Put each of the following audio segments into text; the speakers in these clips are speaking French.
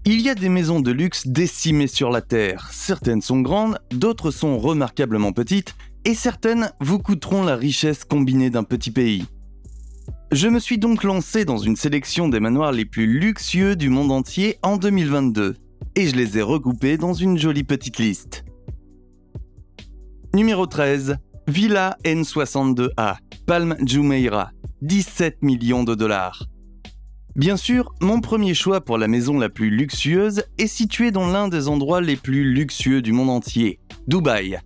Il y a des maisons de luxe décimées sur la Terre. Certaines sont grandes, d'autres sont remarquablement petites, et certaines vous coûteront la richesse combinée d'un petit pays. Je me suis donc lancé dans une sélection des manoirs les plus luxueux du monde entier en 2022, et je les ai regroupés dans une jolie petite liste. Numéro 13. Villa N62A, Palm Jumeirah, 17 millions de dollars. Bien sûr, mon premier choix pour la maison la plus luxueuse est situé dans l'un des endroits les plus luxueux du monde entier, Dubaï.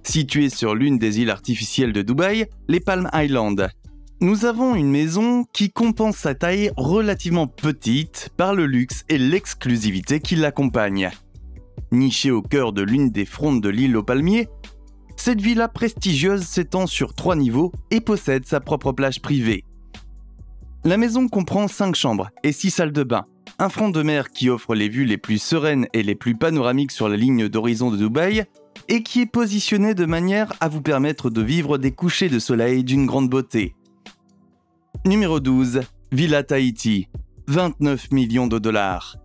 Situé sur l'une des îles artificielles de Dubaï, les Palm Island. Nous avons une maison qui compense sa taille relativement petite par le luxe et l'exclusivité qui l'accompagnent. Nichée au cœur de l'une des frondes de l'île aux palmiers, cette villa prestigieuse s'étend sur 3 niveaux et possède sa propre plage privée. La maison comprend 5 chambres et 6 salles de bain, un front de mer qui offre les vues les plus sereines et les plus panoramiques sur la ligne d'horizon de Dubaï et qui est positionné de manière à vous permettre de vivre des couchers de soleil d'une grande beauté. Numéro 12. Villa Tahiti, 29 millions de dollars.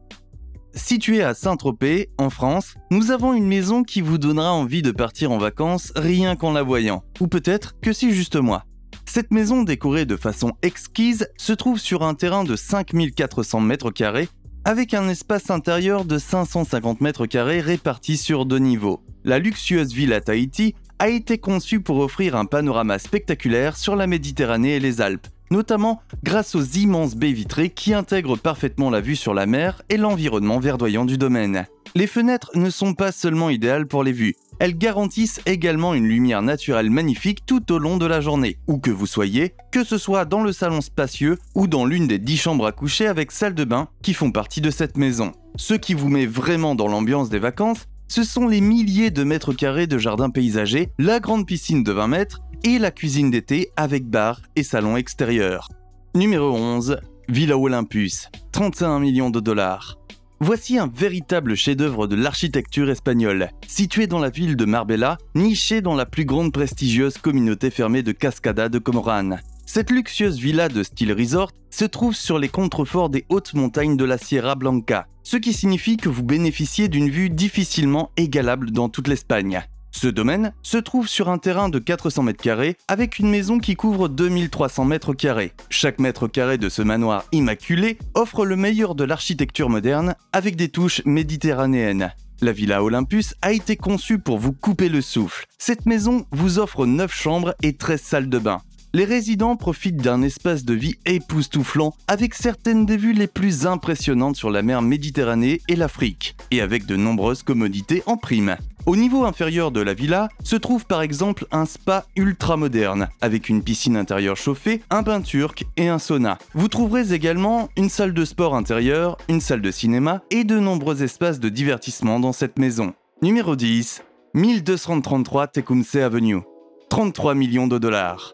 Située à Saint-Tropez, en France, nous avons une maison qui vous donnera envie de partir en vacances rien qu'en la voyant, ou peut-être que c'est juste moi. Cette maison décorée de façon exquise se trouve sur un terrain de 5400 m² avec un espace intérieur de 550 m² réparti sur 2 niveaux. La luxueuse Villa Tahiti a été conçue pour offrir un panorama spectaculaire sur la Méditerranée et les Alpes, notamment grâce aux immenses baies vitrées qui intègrent parfaitement la vue sur la mer et l'environnement verdoyant du domaine. Les fenêtres ne sont pas seulement idéales pour les vues, elles garantissent également une lumière naturelle magnifique tout au long de la journée, où que vous soyez, que ce soit dans le salon spacieux ou dans l'une des 10 chambres à coucher avec salle de bain qui font partie de cette maison. Ce qui vous met vraiment dans l'ambiance des vacances, ce sont les milliers de mètres carrés de jardins paysagers, la grande piscine de 20 mètres et la cuisine d'été avec bar et salon extérieur. Numéro 11. Villa Olympus, 31 millions de dollars. Voici un véritable chef-d'œuvre de l'architecture espagnole, situé dans la ville de Marbella, niché dans la plus grande prestigieuse communauté fermée de Cascada de Comorán. Cette luxueuse villa de style resort se trouve sur les contreforts des hautes montagnes de la Sierra Blanca, ce qui signifie que vous bénéficiez d'une vue difficilement égalable dans toute l'Espagne. Ce domaine se trouve sur un terrain de 400 m² avec une maison qui couvre 2300 m². Chaque mètre carré de ce manoir immaculé offre le meilleur de l'architecture moderne avec des touches méditerranéennes. La Villa Olympus a été conçue pour vous couper le souffle. Cette maison vous offre 9 chambres et 13 salles de bain. Les résidents profitent d'un espace de vie époustouflant avec certaines des vues les plus impressionnantes sur la mer Méditerranée et l'Afrique, et avec de nombreuses commodités en prime. Au niveau inférieur de la villa se trouve par exemple un spa ultra moderne, avec une piscine intérieure chauffée, un bain turc et un sauna. Vous trouverez également une salle de sport intérieure, une salle de cinéma et de nombreux espaces de divertissement dans cette maison. Numéro 10. 1233 Tecumseh Avenue, 33 millions de dollars.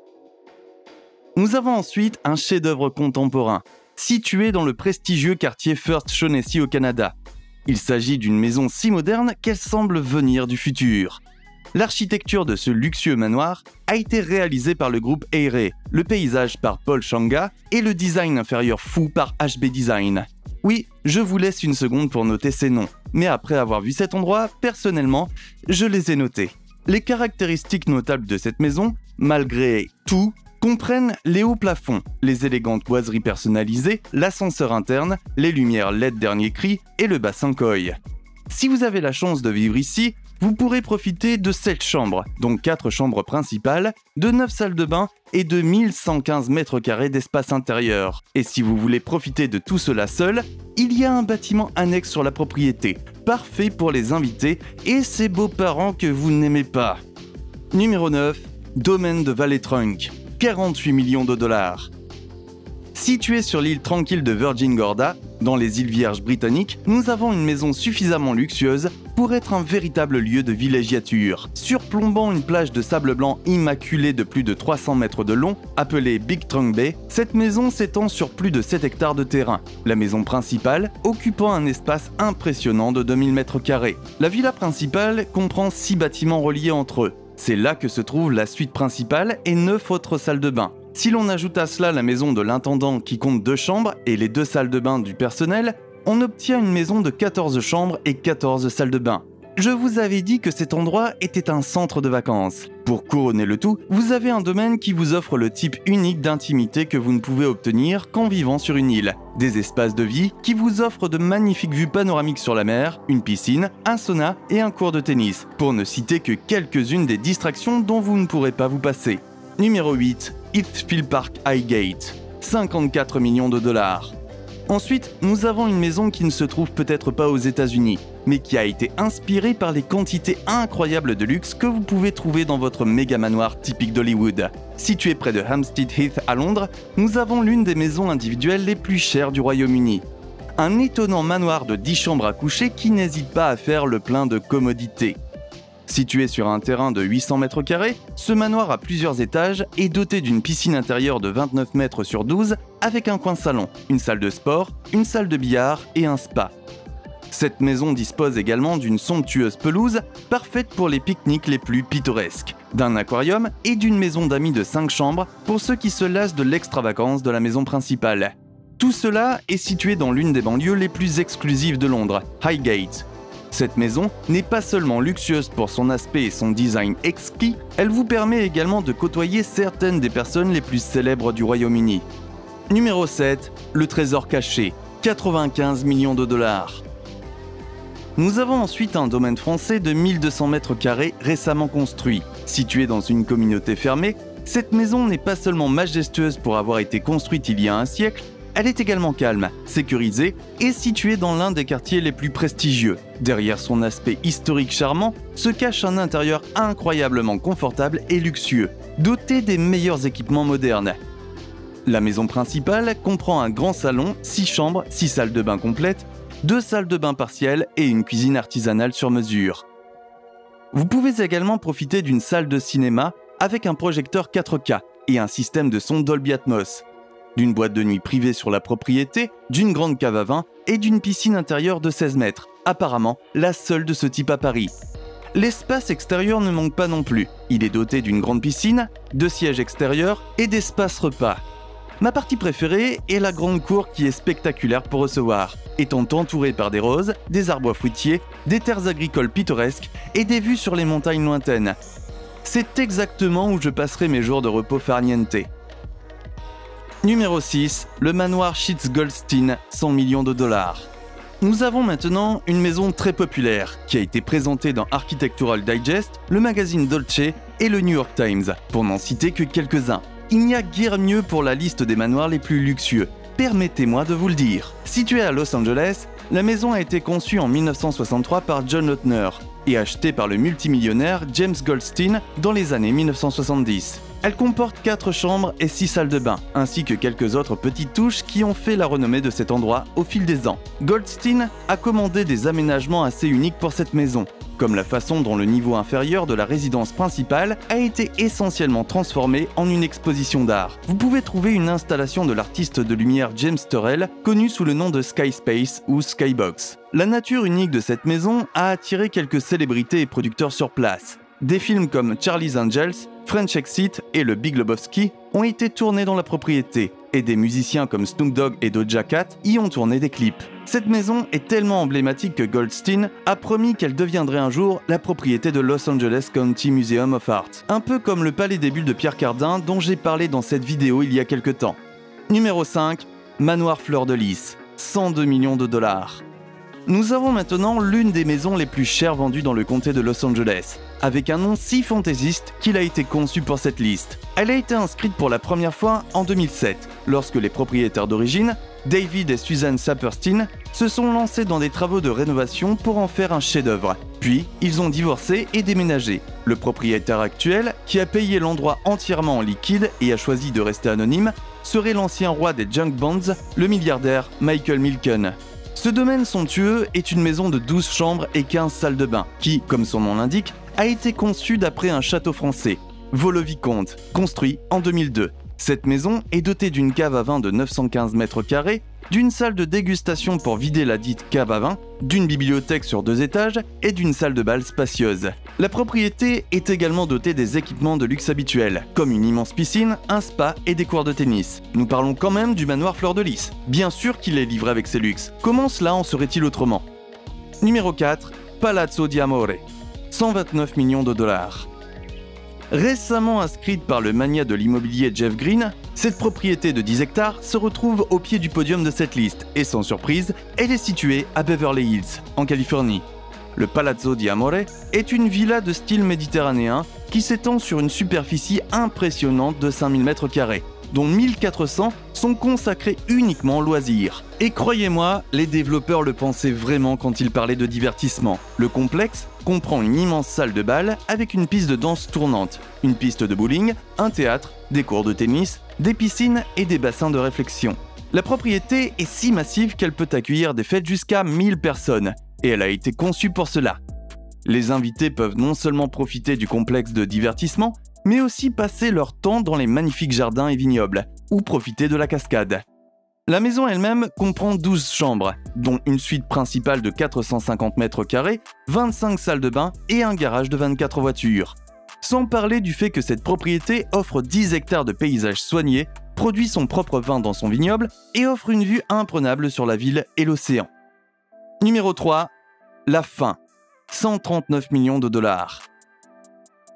Nous avons ensuite un chef-d'œuvre contemporain, situé dans le prestigieux quartier First Shaughnessy au Canada. Il s'agit d'une maison si moderne qu'elle semble venir du futur. L'architecture de ce luxueux manoir a été réalisée par le groupe Eyre, le paysage par Paul Changa et le design inférieur fou par HB Design. Oui, je vous laisse une seconde pour noter ces noms, mais après avoir vu cet endroit, personnellement, je les ai notés. Les caractéristiques notables de cette maison, malgré tout, comprennent les hauts plafonds, les élégantes boiseries personnalisées, l'ascenseur interne, les lumières LED dernier cri et le bassin koi. Si vous avez la chance de vivre ici, vous pourrez profiter de 7 chambres, dont 4 chambres principales, de 9 salles de bain et de 1115 m² d'espace intérieur. Et si vous voulez profiter de tout cela seul, il y a un bâtiment annexe sur la propriété, parfait pour les invités et ces beaux-parents que vous n'aimez pas. Numéro 9. Domaine de Valley Trunk, 48 millions de dollars. Située sur l'île tranquille de Virgin Gorda, dans les îles Vierges britanniques, nous avons une maison suffisamment luxueuse pour être un véritable lieu de villégiature. Surplombant une plage de sable blanc immaculée de plus de 300 mètres de long, appelée Big Trunk Bay, cette maison s'étend sur plus de 7 hectares de terrain. La maison principale occupant un espace impressionnant de 2000 m². La villa principale comprend 6 bâtiments reliés entre eux. C'est là que se trouve la suite principale et 9 autres salles de bain. Si l'on ajoute à cela la maison de l'intendant qui compte 2 chambres et les 2 salles de bain du personnel, on obtient une maison de 14 chambres et 14 salles de bain. Je vous avais dit que cet endroit était un centre de vacances. Pour couronner le tout, vous avez un domaine qui vous offre le type unique d'intimité que vous ne pouvez obtenir qu'en vivant sur une île. Des espaces de vie qui vous offrent de magnifiques vues panoramiques sur la mer, une piscine, un sauna et un court de tennis, pour ne citer que quelques-unes des distractions dont vous ne pourrez pas vous passer. Numéro 8. Heathfield Park Highgate. 54 millions de dollars. Ensuite, nous avons une maison qui ne se trouve peut-être pas aux États-Unis, mais qui a été inspirée par les quantités incroyables de luxe que vous pouvez trouver dans votre méga manoir typique d'Hollywood. Située près de Hampstead Heath à Londres, nous avons l'une des maisons individuelles les plus chères du Royaume-Uni. Un étonnant manoir de 10 chambres à coucher qui n'hésite pas à faire le plein de commodités. Situé sur un terrain de 800 mètres carrés, ce manoir a plusieurs étages et doté d'une piscine intérieure de 29 mètres sur 12 avec un coin salon, une salle de sport, une salle de billard et un spa. Cette maison dispose également d'une somptueuse pelouse parfaite pour les pique-niques les plus pittoresques, d'un aquarium et d'une maison d'amis de 5 chambres pour ceux qui se lassent de l'extravagance de la maison principale. Tout cela est situé dans l'une des banlieues les plus exclusives de Londres, Highgate. Cette maison n'est pas seulement luxueuse pour son aspect et son design exquis, elle vous permet également de côtoyer certaines des personnes les plus célèbres du Royaume-Uni. Numéro 7. Le trésor caché, 95 millions de dollars. Nous avons ensuite un domaine français de 1200 mètres carrés récemment construit. Situé dans une communauté fermée, cette maison n'est pas seulement majestueuse pour avoir été construite il y a un siècle, elle est également calme, sécurisée et située dans l'un des quartiers les plus prestigieux. Derrière son aspect historique charmant se cache un intérieur incroyablement confortable et luxueux, doté des meilleurs équipements modernes. La maison principale comprend un grand salon, 6 chambres, 6 salles de bain complètes, 2 salles de bain partielles et une cuisine artisanale sur mesure. Vous pouvez également profiter d'une salle de cinéma avec un projecteur 4K et un système de son Dolby Atmos, d'une boîte de nuit privée sur la propriété, d'une grande cave à vin et d'une piscine intérieure de 16 mètres, apparemment la seule de ce type à Paris. L'espace extérieur ne manque pas non plus. Il est doté d'une grande piscine, de sièges extérieurs et d'espaces repas. Ma partie préférée est la grande cour qui est spectaculaire pour recevoir, étant entourée par des roses, des arbres fruitiers, des terres agricoles pittoresques et des vues sur les montagnes lointaines. C'est exactement où je passerai mes jours de repos farniente. Numéro 6. Le manoir Sheets-Goldstein, 100 millions de dollars. Nous avons maintenant une maison très populaire qui a été présentée dans Architectural Digest, le magazine Dolce et le New York Times, pour n'en citer que quelques-uns. Il n'y a guère mieux pour la liste des manoirs les plus luxueux, permettez-moi de vous le dire. Située à Los Angeles, la maison a été conçue en 1963 par John Lautner et achetée par le multimillionnaire James Goldstein dans les années 1970. Elle comporte 4 chambres et 6 salles de bain, ainsi que quelques autres petites touches qui ont fait la renommée de cet endroit au fil des ans. Goldstein a commandé des aménagements assez uniques pour cette maison, comme la façon dont le niveau inférieur de la résidence principale a été essentiellement transformé en une exposition d'art. Vous pouvez trouver une installation de l'artiste de lumière James Turrell, connu sous le nom de Skyspace ou Skybox. La nature unique de cette maison a attiré quelques célébrités et producteurs sur place. Des films comme Charlie's Angels, French Exit et Le Big Lebowski ont été tournés dans la propriété, et des musiciens comme Snoop Dogg et Doja Cat y ont tourné des clips. Cette maison est tellement emblématique que Goldstein a promis qu'elle deviendrait un jour la propriété de Los Angeles County Museum of Art, un peu comme le Palais des Bulles de Pierre Cardin dont j'ai parlé dans cette vidéo il y a quelques temps. Numéro 5. Manoir Fleur de Lys, 102 millions de dollars. Nous avons maintenant l'une des maisons les plus chères vendues dans le comté de Los Angeles, avec un nom si fantaisiste qu'il a été conçu pour cette liste. Elle a été inscrite pour la première fois en 2007, lorsque les propriétaires d'origine, David et Susan Saperstein, se sont lancés dans des travaux de rénovation pour en faire un chef-d'œuvre. Puis, ils ont divorcé et déménagé. Le propriétaire actuel, qui a payé l'endroit entièrement en liquide et a choisi de rester anonyme, serait l'ancien roi des junk bonds, le milliardaire Michael Milken. Ce domaine somptueux est une maison de 12 chambres et 15 salles de bain, qui, comme son nom l'indique, a été conçue d'après un château français, Vaux-le-Vicomte, construit en 2002. Cette maison est dotée d'une cave à vin de 915 mètres carrés, d'une salle de dégustation pour vider la dite cave à vin, d'une bibliothèque sur 2 étages et d'une salle de bal spacieuse. La propriété est également dotée des équipements de luxe habituels, comme une immense piscine, un spa et des cours de tennis. Nous parlons quand même du manoir Fleur de Lys. Bien sûr qu'il est livré avec ses luxes. Comment cela en serait-il autrement? Numéro 4, Palazzo di Amore, 129 millions de dollars. Récemment inscrite par le magnat de l'immobilier Jeff Green, cette propriété de 10 hectares se retrouve au pied du podium de cette liste et sans surprise, elle est située à Beverly Hills, en Californie. Le Palazzo di Amore est une villa de style méditerranéen qui s'étend sur une superficie impressionnante de 5000 m², dont 1400 sont consacrés uniquement aux loisirs. Et croyez-moi, les développeurs le pensaient vraiment quand ils parlaient de divertissement. Le complexe comprend une immense salle de bal avec une piste de danse tournante, une piste de bowling, un théâtre, des cours de tennis, des piscines et des bassins de réflexion. La propriété est si massive qu'elle peut accueillir des fêtes jusqu'à 1000 personnes, et elle a été conçue pour cela. Les invités peuvent non seulement profiter du complexe de divertissement, mais aussi passer leur temps dans les magnifiques jardins et vignobles, ou profiter de la cascade. La maison elle-même comprend 12 chambres, dont une suite principale de 450 m², 25 salles de bain et un garage de 24 voitures. Sans parler du fait que cette propriété offre 10 hectares de paysages soignés, produit son propre vin dans son vignoble et offre une vue imprenable sur la ville et l'océan. Numéro 3, La Fin, 139 millions de dollars.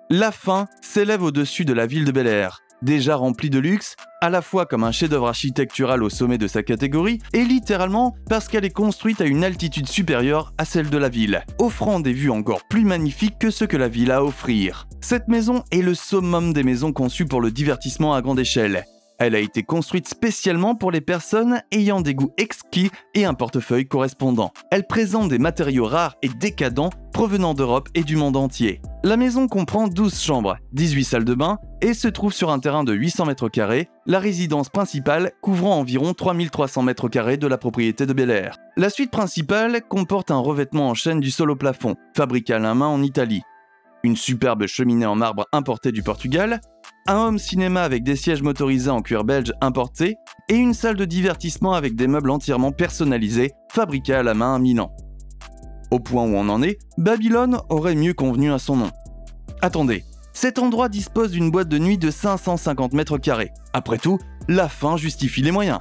La Fin s'élève au-dessus de la ville de Bel-Air, déjà remplie de luxe, à la fois comme un chef-d'œuvre architectural au sommet de sa catégorie, et littéralement parce qu'elle est construite à une altitude supérieure à celle de la ville, offrant des vues encore plus magnifiques que ce que la ville a à offrir. Cette maison est le summum des maisons conçues pour le divertissement à grande échelle. Elle a été construite spécialement pour les personnes ayant des goûts exquis et un portefeuille correspondant. Elle présente des matériaux rares et décadents provenant d'Europe et du monde entier. La maison comprend 12 chambres, 18 salles de bain et se trouve sur un terrain de 800 m², la résidence principale couvrant environ 3300 m² de la propriété de Bel-Air. La suite principale comporte un revêtement en chêne du sol au plafond, fabriqué à la main en Italie. Une superbe cheminée en marbre importée du Portugal, un home cinéma avec des sièges motorisés en cuir belge importé et une salle de divertissement avec des meubles entièrement personnalisés, fabriqués à la main à Milan. Au point où on en est, Babylone aurait mieux convenu à son nom. Attendez, cet endroit dispose d'une boîte de nuit de 550 m². Après tout, la fin justifie les moyens.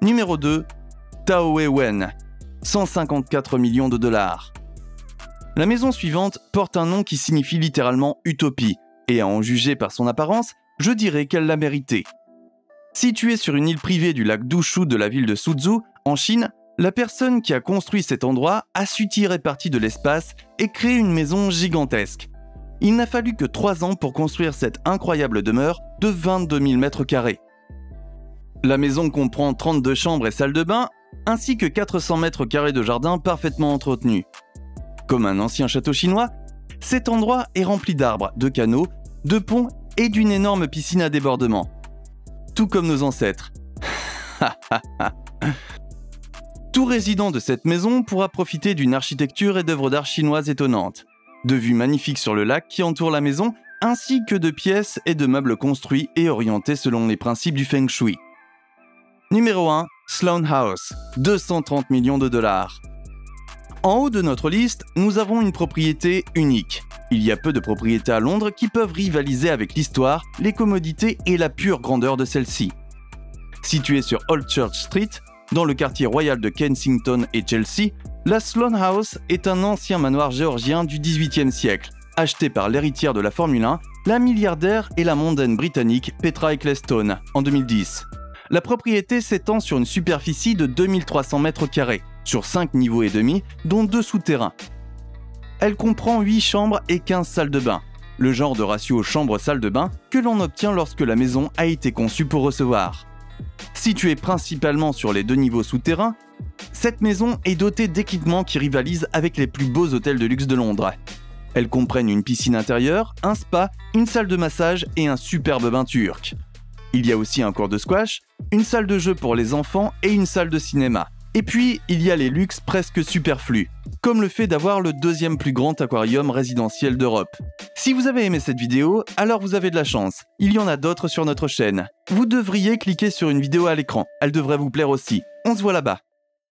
Numéro 2, Taoe Wen, 154 millions de dollars. La maison suivante porte un nom qui signifie littéralement utopie, et à en juger par son apparence, je dirais qu'elle l'a mérité. Située sur une île privée du lac Dushu de la ville de Suzhou, en Chine, la personne qui a construit cet endroit a su tirer parti de l'espace et créer une maison gigantesque. Il n'a fallu que 3 ans pour construire cette incroyable demeure de 22 000 m². La maison comprend 32 chambres et salles de bain, ainsi que 400 m² de jardin parfaitement entretenus. Comme un ancien château chinois, cet endroit est rempli d'arbres, de canaux, de ponts et d'une énorme piscine à débordement. Tout comme nos ancêtres. Tout résident de cette maison pourra profiter d'une architecture et d'œuvres d'art chinoises étonnantes, de vues magnifiques sur le lac qui entoure la maison, ainsi que de pièces et de meubles construits et orientés selon les principes du Feng Shui. Numéro 1, Sloane House, 230 millions de dollars. En haut de notre liste, nous avons une propriété unique. Il y a peu de propriétés à Londres qui peuvent rivaliser avec l'histoire, les commodités et la pure grandeur de celle-ci. Située sur Old Church Street, dans le quartier royal de Kensington et Chelsea, la Sloane House est un ancien manoir géorgien du XVIIIe siècle, acheté par l'héritière de la Formule 1, la milliardaire et la mondaine britannique Petra Ecclestone, en 2010. La propriété s'étend sur une superficie de 2300 m², sur 5 niveaux et demi, dont 2 souterrains. Elle comprend 8 chambres et 15 salles de bain, le genre de ratio chambre-salle de bain que l'on obtient lorsque la maison a été conçue pour recevoir. Située principalement sur les 2 niveaux souterrains, cette maison est dotée d'équipements qui rivalisent avec les plus beaux hôtels de luxe de Londres. Elles comprennent une piscine intérieure, un spa, une salle de massage et un superbe bain turc. Il y a aussi un court de squash, une salle de jeu pour les enfants et une salle de cinéma. Et puis, il y a les luxes presque superflus, comme le fait d'avoir le deuxième plus grand aquarium résidentiel d'Europe. Si vous avez aimé cette vidéo, alors vous avez de la chance. Il y en a d'autres sur notre chaîne. Vous devriez cliquer sur une vidéo à l'écran, elle devrait vous plaire aussi. On se voit là-bas.